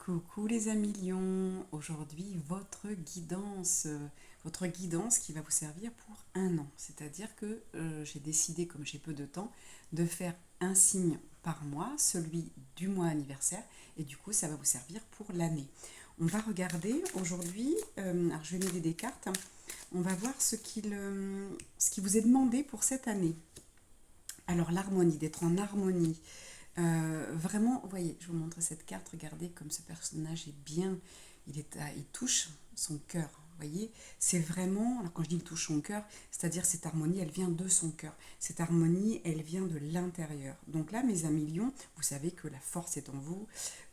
Coucou les amis lions, aujourd'hui votre guidance qui va vous servir pour un an. C'est-à-dire que j'ai décidé, comme j'ai peu de temps, de faire un signe par mois, celui du mois anniversaire, et du coup ça va vous servir pour l'année. On va regarder aujourd'hui, alors je vais m'aider des cartes, on va voir ce qui vous est demandé pour cette année. Alors l'harmonie, d'être en harmonie. Vraiment, vous voyez, je vous montre cette carte, regardez comme ce personnage est bien, il touche son cœur, vous voyez, c'est vraiment, alors quand je dis il touche son cœur, c'est-à-dire cette harmonie, elle vient de son cœur, cette harmonie, elle vient de l'intérieur. Donc là, mes amis lions, vous savez que la force est en vous,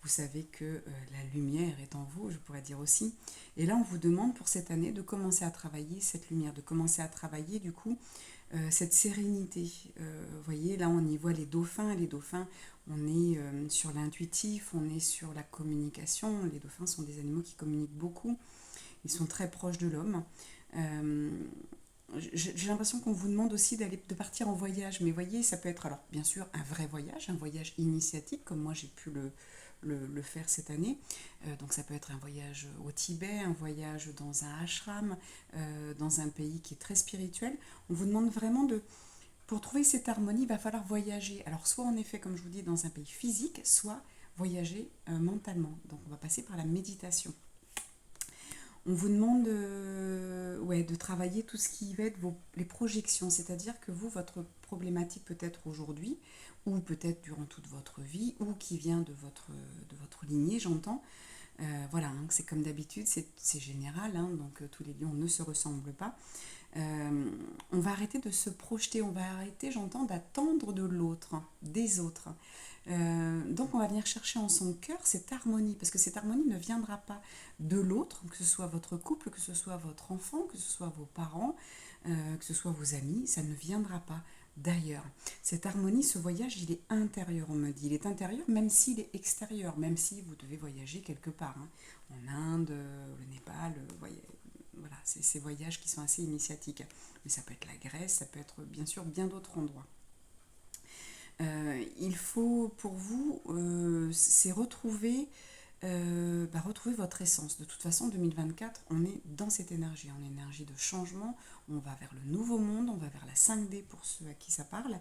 vous savez que la lumière est en vous, je pourrais dire aussi, et là on vous demande pour cette année de commencer à travailler cette lumière, de commencer à travailler du coup cette sérénité. Vous voyez, là on y voit les dauphins. Les dauphins, on est sur l'intuitif, on est sur la communication. Les dauphins sont des animaux qui communiquent beaucoup. Ils sont très proches de l'homme. Euh, j'ai l'impression qu'on vous demande aussi de partir en voyage. Mais voyez, ça peut être alors bien sûr un vrai voyage, un voyage initiatique, comme moi j'ai pu le faire cette année. Donc ça peut être un voyage au Tibet, un voyage dans un ashram, dans un pays qui est très spirituel. On vous demande vraiment de... Pour trouver cette harmonie, il va falloir voyager. Alors soit en effet, comme je vous dis, dans un pays physique, soit voyager mentalement. Donc on va passer par la méditation. On vous demande ouais, de travailler tout ce qui va être les projections, c'est-à-dire que vous, votre problématique peut-être aujourd'hui, ou peut-être durant toute votre vie, ou qui vient de votre lignée, j'entends, voilà, hein, c'est comme d'habitude, c'est général, hein, donc tous les lions ne se ressemblent pas. On va arrêter de se projeter, on va arrêter, j'entends, d'attendre de l'autre, des autres. Donc on va venir chercher en son cœur cette harmonie, parce que cette harmonie ne viendra pas de l'autre, que ce soit votre couple, que ce soit votre enfant, que ce soit vos parents, que ce soit vos amis, ça ne viendra pas d'ailleurs. Cette harmonie, ce voyage, il est intérieur, on me dit. Il est intérieur même s'il est extérieur, même si vous devez voyager quelque part, hein, en Inde, le Népal, voyez, voilà, c'est ces voyages qui sont assez initiatiques. Mais ça peut être la Grèce, ça peut être bien sûr bien d'autres endroits. Il faut pour vous, c'est retrouver votre essence. De toute façon, 2024, on est dans cette énergie, en énergie de changement. On va vers le nouveau monde, on va vers la 5D pour ceux à qui ça parle.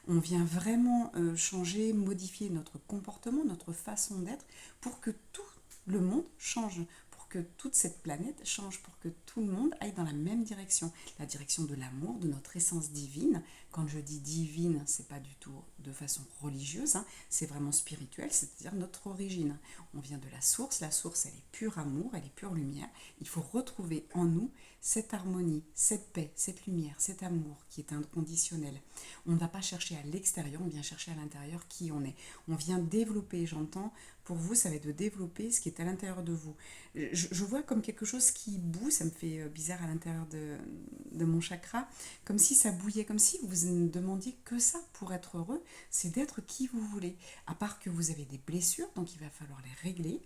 On vient vraiment changer, modifier notre comportement, notre façon d'être pour que tout le monde change, pour que toute cette planète change, pour que tout le monde aille dans la même direction, la direction de l'amour, de notre essence divine. Quand je dis divine, c'est pas du tout de façon religieuse, hein, c'est vraiment spirituel, c'est-à-dire notre origine. On vient de la source elle est pure amour, elle est pure lumière. Il faut retrouver en nous cette harmonie, cette paix, cette lumière, cet amour qui est inconditionnel. On ne va pas chercher à l'extérieur, on vient chercher à l'intérieur qui on est. On vient développer, j'entends, pour vous, ça va être de développer ce qui est à l'intérieur de vous. Je vois comme quelque chose qui boue, ça me fait bizarre à l'intérieur de mon chakra, comme si ça bouillait, comme si vous ne demandiez que ça pour être heureux, c'est d'être qui vous voulez. À part que vous avez des blessures, donc il va falloir les régler.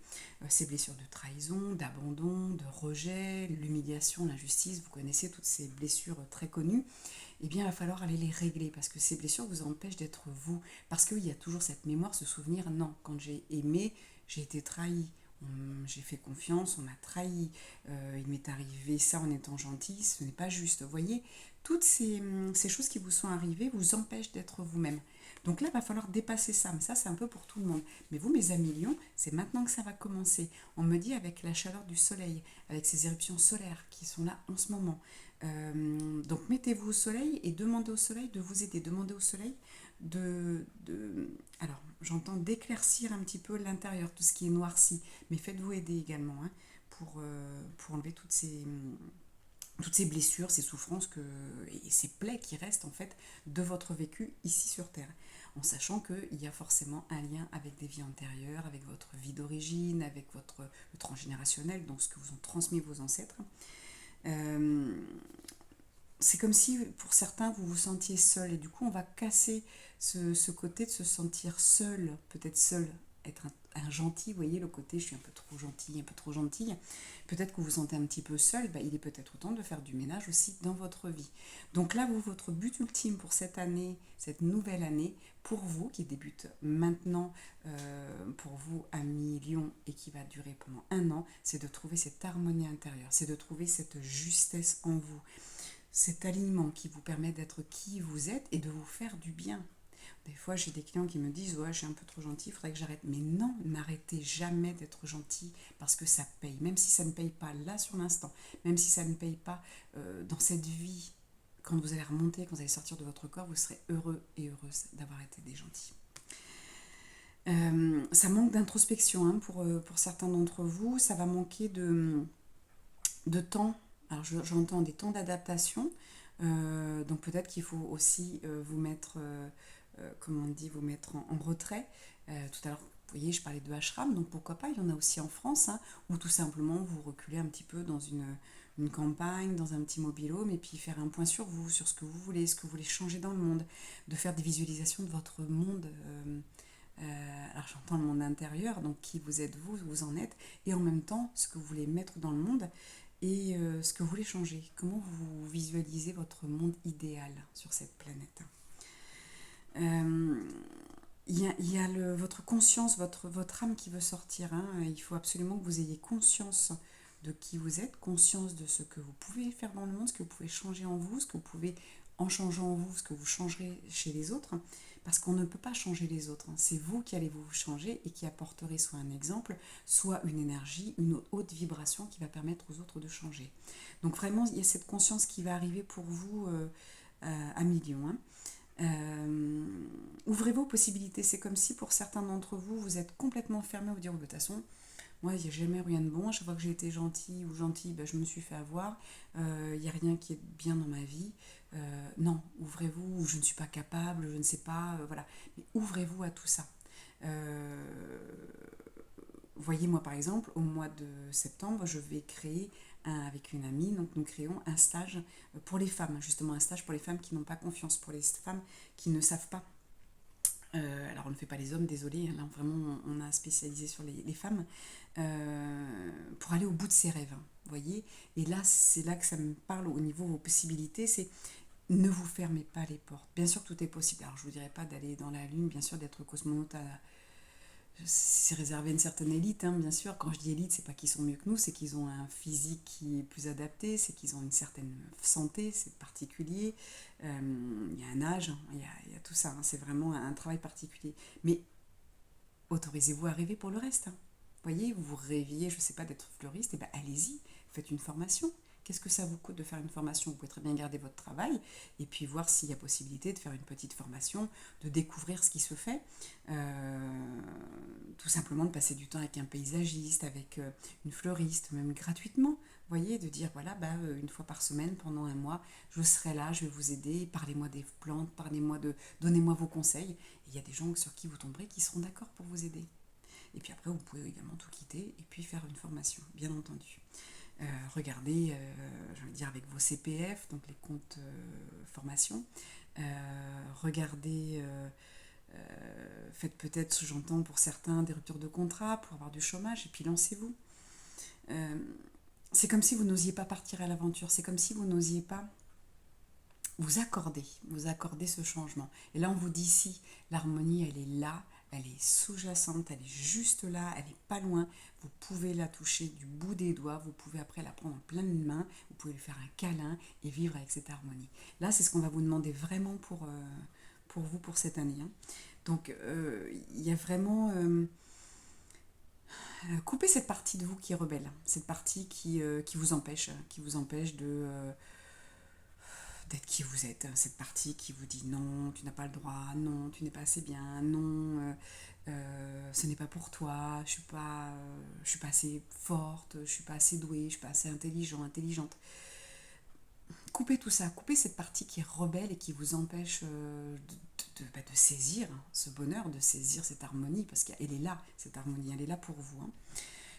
Ces blessures de trahison, d'abandon, de rejet, l'humiliation, l'injustice, vous connaissez toutes ces blessures très connues. Eh bien, il va falloir aller les régler parce que ces blessures vous empêchent d'être vous. Parce qu'il y a toujours cette mémoire, ce souvenir, non, quand j'ai aimé, j'ai été trahi. J'ai fait confiance, on m'a trahi, il m'est arrivé ça en étant gentil, ce n'est pas juste. Vous voyez, toutes ces choses qui vous sont arrivées vous empêchent d'être vous-même. Donc là, il va falloir dépasser ça. Mais ça, c'est un peu pour tout le monde. Mais vous, mes amis lions, c'est maintenant que ça va commencer. On me dit avec la chaleur du soleil, avec ces éruptions solaires qui sont là en ce moment. Donc mettez-vous au soleil et demandez au soleil de vous aider. Demandez au soleil alors j'entends d'éclaircir un petit peu l'intérieur, tout ce qui est noirci. Mais faites-vous aider également, hein, pour enlever toutes ces blessures, ces souffrances et ces plaies qui restent en fait de votre vécu ici sur Terre. En sachant qu'il y a forcément un lien avec des vies antérieures, avec votre vie d'origine, avec le transgénérationnel, donc ce que vous ont transmis vos ancêtres. Euh, c'est comme si pour certains vous vous sentiez seul et du coup on va casser ce côté de se sentir seul, peut-être seul être un gentil, vous voyez le côté je suis un peu trop gentil, un peu trop gentille, peut-être que vous vous sentez un petit peu seul, il est peut-être temps de faire du ménage aussi dans votre vie. Donc là, votre but ultime pour cette année, cette nouvelle année, pour vous, qui débute maintenant, pour vous, amis Lion, et qui va durer pendant un an, c'est de trouver cette harmonie intérieure, c'est de trouver cette justesse en vous, cet alignement qui vous permet d'être qui vous êtes et de vous faire du bien. Des fois, j'ai des clients qui me disent ouais, je suis un peu trop gentil, il faudrait que j'arrête. Mais non, n'arrêtez jamais d'être gentil parce que ça paye. Même si ça ne paye pas là sur l'instant, même si ça ne paye pas dans cette vie, quand vous allez remonter, quand vous allez sortir de votre corps, vous serez heureux et heureuse d'avoir été des gentils. Ça manque d'introspection pour certains d'entre vous. Ça va manquer de temps. Alors j'entends des temps d'adaptation. Donc peut-être qu'il faut aussi vous mettre, comment on dit, vous mettre en retrait. Tout à l'heure, vous voyez, je parlais de ashram, donc pourquoi pas, il y en a aussi en France, ou tout simplement vous reculez un petit peu dans une campagne, dans un petit mobil-home, et puis faire un point sur vous, sur ce que vous voulez changer dans le monde, de faire des visualisations de votre monde. Alors j'entends le monde intérieur, donc qui vous êtes vous, vous en êtes, et en même temps ce que vous voulez mettre dans le monde et ce que vous voulez changer. Comment vous visualisez votre monde idéal sur cette planète. Il y a votre conscience, votre âme qui veut sortir. Il faut absolument que vous ayez conscience de qui vous êtes, conscience de ce que vous pouvez faire dans le monde, ce que vous pouvez changer en vous, ce que vous pouvez, en changeant en vous, ce que vous changerez chez les autres. Parce qu'on ne peut pas changer les autres. C'est vous qui allez vous changer et qui apporterez soit un exemple, soit une énergie, une haute vibration qui va permettre aux autres de changer. Donc vraiment, il y a cette conscience qui va arriver pour vous à millions. Ouvrez vos possibilités. C'est comme si pour certains d'entre vous, vous êtes complètement fermé, vous dire de toute façon, moi, il n'y a jamais rien de bon. Chaque fois que j'ai été gentille ou gentil, je me suis fait avoir. Il n'y a rien qui est bien dans ma vie. Non, ouvrez-vous. Je ne suis pas capable, je ne sais pas. Voilà. Mais ouvrez-vous à tout ça. Voyez, moi, par exemple, au mois de septembre, je vais créer avec une amie, donc nous créons un stage pour les femmes, justement un stage pour les femmes qui n'ont pas confiance, pour les femmes qui ne savent pas. Alors on ne fait pas les hommes, désolé, là vraiment on a spécialisé sur les femmes, pour aller au bout de ses rêves, vous voyez. Et là c'est là que ça me parle au niveau de vos possibilités, c'est ne vous fermez pas les portes. Bien sûr tout est possible, alors je ne vous dirais pas d'aller dans la lune, bien sûr d'être cosmonaute c'est réservé à une certaine élite, bien sûr. Quand je dis élite, c'est pas qu'ils sont mieux que nous, c'est qu'ils ont un physique qui est plus adapté, c'est qu'ils ont une certaine santé, c'est particulier. Il y a un âge, il y a tout ça, c'est vraiment un travail particulier. Mais autorisez-vous à rêver pour le reste. Vous voyez, vous rêviez, je ne sais pas, d'être fleuriste, et allez-y, faites une formation. Qu'est-ce que ça vous coûte de faire une formation? Vous pouvez très bien garder votre travail et puis voir s'il y a possibilité de faire une petite formation, de découvrir ce qui se fait. Tout simplement de passer du temps avec un paysagiste, avec une fleuriste, même gratuitement. Vous voyez, de dire, voilà, une fois par semaine, pendant un mois, je serai là, je vais vous aider, parlez-moi des plantes, donnez-moi vos conseils. Et il y a des gens sur qui vous tomberez qui seront d'accord pour vous aider. Et puis après, vous pouvez également tout quitter et puis faire une formation, bien entendu. Regardez, je veux dire, avec vos CPF, donc les comptes formation. Regardez, faites peut-être, j'entends pour certains, des ruptures de contrat pour avoir du chômage, et puis lancez-vous. C'est comme si vous n'osiez pas partir à l'aventure, c'est comme si vous n'osiez pas vous accorder ce changement. Et là, on vous dit si l'harmonie, elle est là, elle est sous-jacente, elle est juste là, elle n'est pas loin. Vous pouvez la toucher du bout des doigts, vous pouvez après la prendre en pleine main, vous pouvez lui faire un câlin et vivre avec cette harmonie. Là, c'est ce qu'on va vous demander vraiment pour vous, pour cette année. Donc, il y a vraiment... coupez cette partie de vous qui est rebelle, cette partie qui vous empêche d'être qui vous êtes, cette partie qui vous dit non, tu n'as pas le droit, non, tu n'es pas assez bien, non, ce n'est pas pour toi, je suis pas assez forte, je suis pas assez douée, je suis pas assez intelligente. Coupez tout ça, coupez cette partie qui est rebelle et qui vous empêche de saisir ce bonheur, de saisir cette harmonie, parce qu'elle est là, cette harmonie, elle est là pour vous.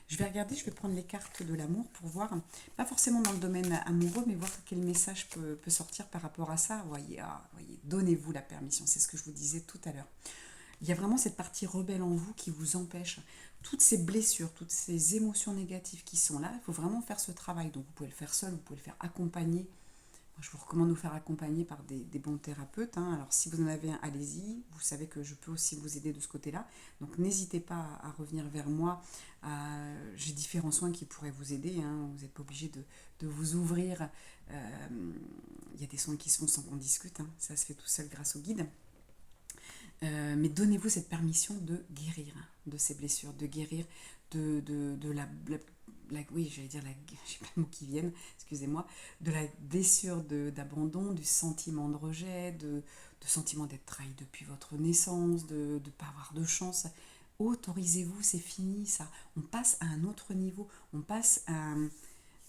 Je vais regarder, je vais prendre les cartes de l'amour pour voir, pas forcément dans le domaine amoureux, mais voir quel message peut sortir par rapport à ça. Voyez, donnez-vous la permission, c'est ce que je vous disais tout à l'heure. Il y a vraiment cette partie rebelle en vous qui vous empêche. Toutes ces blessures, toutes ces émotions négatives qui sont là, il faut vraiment faire ce travail. Donc vous pouvez le faire seul, vous pouvez le faire accompagner. Moi, je vous recommande de vous faire accompagner par des bons thérapeutes, hein. Alors si vous en avez un, allez-y. Vous savez que je peux aussi vous aider de ce côté-là. Donc n'hésitez pas à revenir vers moi. J'ai différents soins qui pourraient vous aider, hein. Vous n'êtes pas obligé de vous ouvrir. Il y a des soins qui se font sans qu'on discute, hein. Ça se fait tout seul grâce au guide. Mais donnez-vous cette permission de guérir, hein, de ces blessures, de guérir de oui, j'allais dire, j'ai pas de mots qui viennent, excusez-moi, de la blessure d'abandon, du sentiment de rejet, de sentiment d'être trahi depuis votre naissance, de ne pas avoir de chance. Autorisez-vous, c'est fini ça. On passe à un autre niveau, on passe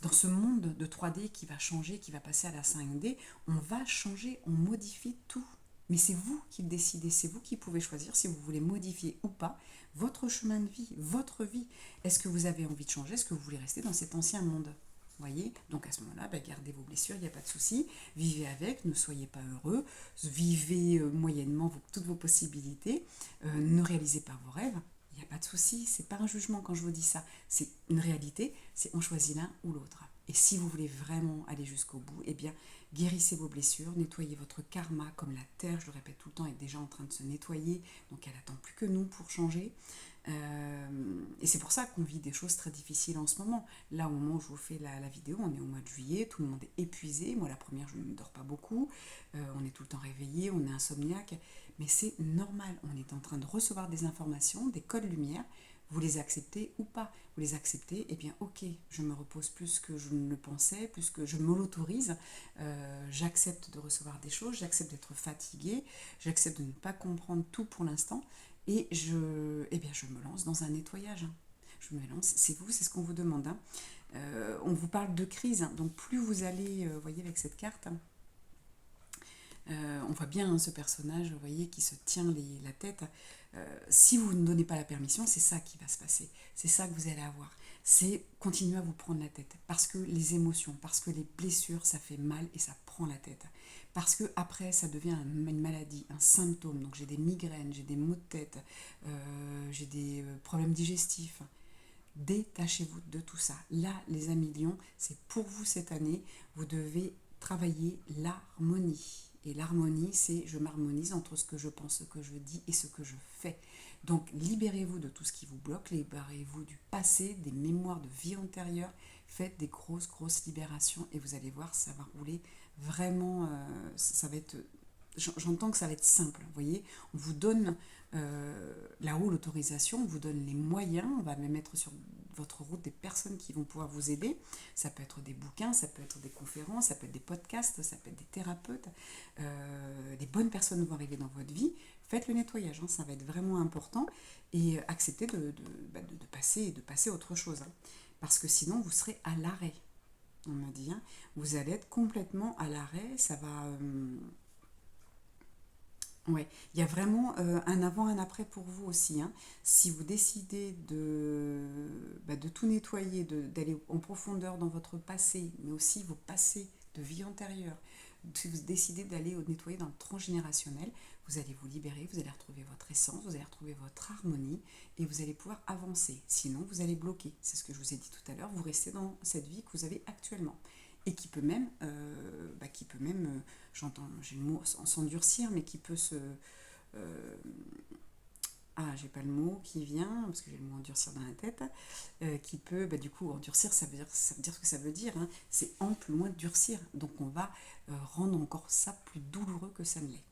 dans ce monde de 3D qui va changer, qui va passer à la 5D, on va changer, on modifie tout. Mais c'est vous qui le décidez, c'est vous qui pouvez choisir si vous voulez modifier ou pas votre chemin de vie, votre vie. Est-ce que vous avez envie de changer? Est-ce que vous voulez rester dans cet ancien monde? Voyez, donc à ce moment-là, gardez vos blessures, il n'y a pas de souci, vivez avec, ne soyez pas heureux, vivez moyennement toutes vos possibilités, ne réalisez pas vos rêves, il n'y a pas de souci, c'est pas un jugement quand je vous dis ça, c'est une réalité, c'est on choisit l'un ou l'autre. Et si vous voulez vraiment aller jusqu'au bout, eh bien, guérissez vos blessures, nettoyez votre karma, comme la terre, je le répète tout le temps, est déjà en train de se nettoyer, donc elle attend plus que nous pour changer. Et c'est pour ça qu'on vit des choses très difficiles en ce moment. Là, au moment où je vous fais la vidéo, on est au mois de juillet, tout le monde est épuisé. Moi, la première, je ne dors pas beaucoup. On est tout le temps réveillé, on est insomniaque. Mais c'est normal, on est en train de recevoir des informations, des codes lumière. Vous les acceptez ou pas. Vous les acceptez, eh bien ok, je me repose plus que je ne le pensais, plus que je me l'autorise. J'accepte de recevoir des choses, j'accepte d'être fatiguée, j'accepte de ne pas comprendre tout pour l'instant. Et je me lance dans un nettoyage. Je me lance, c'est vous, c'est ce qu'on vous demande, hein. On vous parle de crise, hein. Donc plus vous allez, voyez avec cette carte, on voit bien, hein, ce personnage, vous voyez, qui se tient la tête. Si vous ne donnez pas la permission, c'est ça qui va se passer. C'est ça que vous allez avoir. C'est continuer à vous prendre la tête. Parce que les émotions, parce que les blessures, ça fait mal et ça prend la tête. Parce que après, ça devient une maladie, un symptôme. Donc j'ai des migraines, j'ai des maux de tête, j'ai des problèmes digestifs. Détachez-vous de tout ça. Là, les amis lions, c'est pour vous cette année. Vous devez travailler l'harmonie. Et l'harmonie, c'est je m'harmonise entre ce que je pense, ce que je dis et ce que je fais. Donc libérez-vous de tout ce qui vous bloque, libérez-vous du passé, des mémoires de vie antérieure. Faites des grosses libérations et vous allez voir, ça va rouler vraiment, ça va être, j'entends que ça va être simple, vous voyez, on vous donne là-haut l'autorisation, on vous donne les moyens, on va même mettre sur votre route des personnes qui vont pouvoir vous aider. Ça peut être des bouquins, ça peut être des conférences, ça peut être des podcasts, ça peut être des thérapeutes. Les bonnes personnes vont arriver dans votre vie. Faites le nettoyage, hein, ça va être vraiment important. Et acceptez de passer à autre chose, hein, parce que sinon vous serez à l'arrêt. On m'a dit, hein, vous allez être complètement à l'arrêt, ça va... Ouais, il y a vraiment un avant, un après pour vous aussi, hein. Si vous décidez de tout nettoyer, d'aller en profondeur dans votre passé, mais aussi vos passés de vie antérieure, si vous décidez d'aller nettoyer dans le transgénérationnel, vous allez vous libérer, vous allez retrouver votre essence, vous allez retrouver votre harmonie et vous allez pouvoir avancer. Sinon, vous allez bloquer. C'est ce que je vous ai dit tout à l'heure, vous restez dans cette vie que vous avez actuellement. Et qui peut même, j'entends, j'ai le mot s'endurcir, mais qui peut se... j'ai pas le mot qui vient, parce que j'ai le mot endurcir dans la tête, qui peut, du coup, endurcir, ça veut dire ce que ça veut dire, hein, c'est amplement durcir. Donc on va rendre encore ça plus douloureux que ça ne l'est.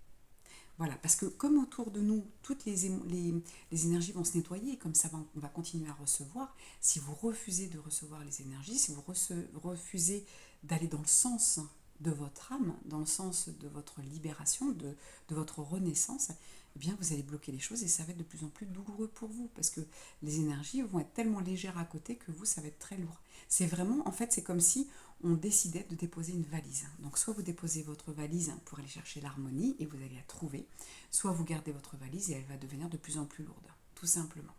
Voilà, parce que comme autour de nous, toutes les énergies vont se nettoyer, et comme ça on va continuer à recevoir. Si vous refusez de recevoir les énergies, si vous refusez d'aller dans le sens de votre âme, dans le sens de votre libération, de votre renaissance, eh bien vous allez bloquer les choses et ça va être de plus en plus douloureux pour vous, parce que les énergies vont être tellement légères à côté que vous, ça va être très lourd. C'est vraiment, en fait, c'est comme si on décidait de déposer une valise. Donc soit vous déposez votre valise pour aller chercher l'harmonie et vous allez la trouver, soit vous gardez votre valise et elle va devenir de plus en plus lourde, tout simplement.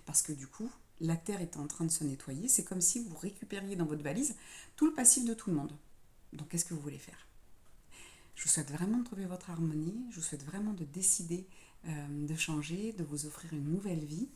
Parce que du coup, la terre est en train de se nettoyer, c'est comme si vous récupériez dans votre valise tout le passif de tout le monde. Donc qu'est-ce que vous voulez faire ? Je vous souhaite vraiment de trouver votre harmonie, je vous souhaite vraiment de décider de changer, de vous offrir une nouvelle vie.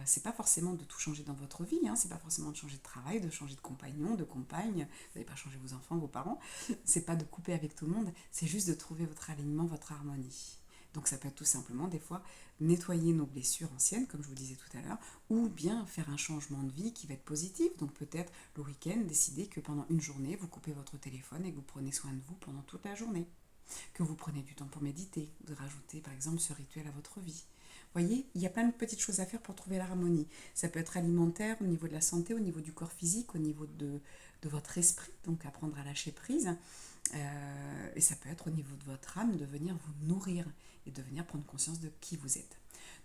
C'est pas forcément de tout changer dans votre vie, hein, c'est pas forcément de changer de travail, de changer de compagnon, de compagne, vous n'allez pas changer vos enfants, vos parents, c'est pas de couper avec tout le monde, c'est juste de trouver votre alignement, votre harmonie. Donc ça peut être tout simplement des fois nettoyer nos blessures anciennes, comme je vous disais tout à l'heure, ou bien faire un changement de vie qui va être positif. Donc peut-être le week-end, décider que pendant une journée, vous coupez votre téléphone et que vous prenez soin de vous pendant toute la journée. Que vous prenez du temps pour méditer, de rajouter par exemple ce rituel à votre vie. Vous voyez, il y a plein de petites choses à faire pour trouver l'harmonie. Ça peut être alimentaire, au niveau de la santé, au niveau du corps physique, au niveau de votre esprit, donc apprendre à lâcher prise. Et ça peut être au niveau de votre âme, de venir vous nourrir et de venir prendre conscience de qui vous êtes.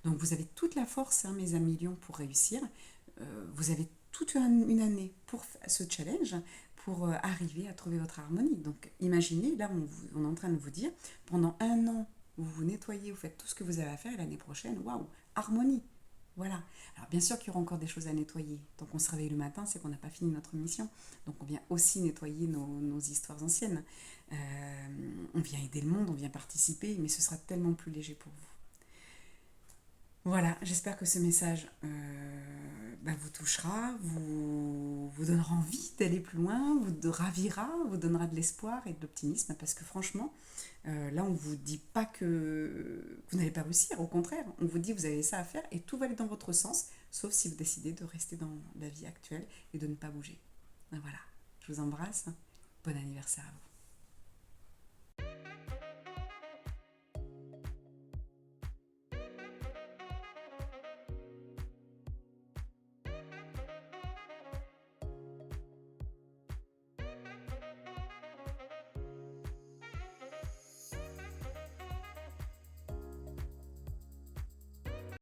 Donc vous avez toute la force, hein, mes amis lions, pour réussir. Vous avez toute une année pour ce challenge, pour arriver à trouver votre harmonie. Donc imaginez, là on est en train de vous dire, pendant un an, vous vous nettoyez, vous faites tout ce que vous avez à faire, et l'année prochaine, waouh, harmonie. Voilà. Alors bien sûr qu'il y aura encore des choses à nettoyer. Donc on se réveille le matin, c'est qu'on n'a pas fini notre mission. Donc on vient aussi nettoyer nos histoires anciennes. On vient aider le monde, on vient participer, mais ce sera tellement plus léger pour vous. Voilà, j'espère que ce message vous touchera, vous donnera envie d'aller plus loin, vous ravira, vous donnera de l'espoir et de l'optimisme, parce que franchement, là on ne vous dit pas que vous n'allez pas réussir, au contraire, on vous dit que vous avez ça à faire et tout va aller dans votre sens, sauf si vous décidez de rester dans la vie actuelle et de ne pas bouger. Voilà, je vous embrasse, bon anniversaire à vous.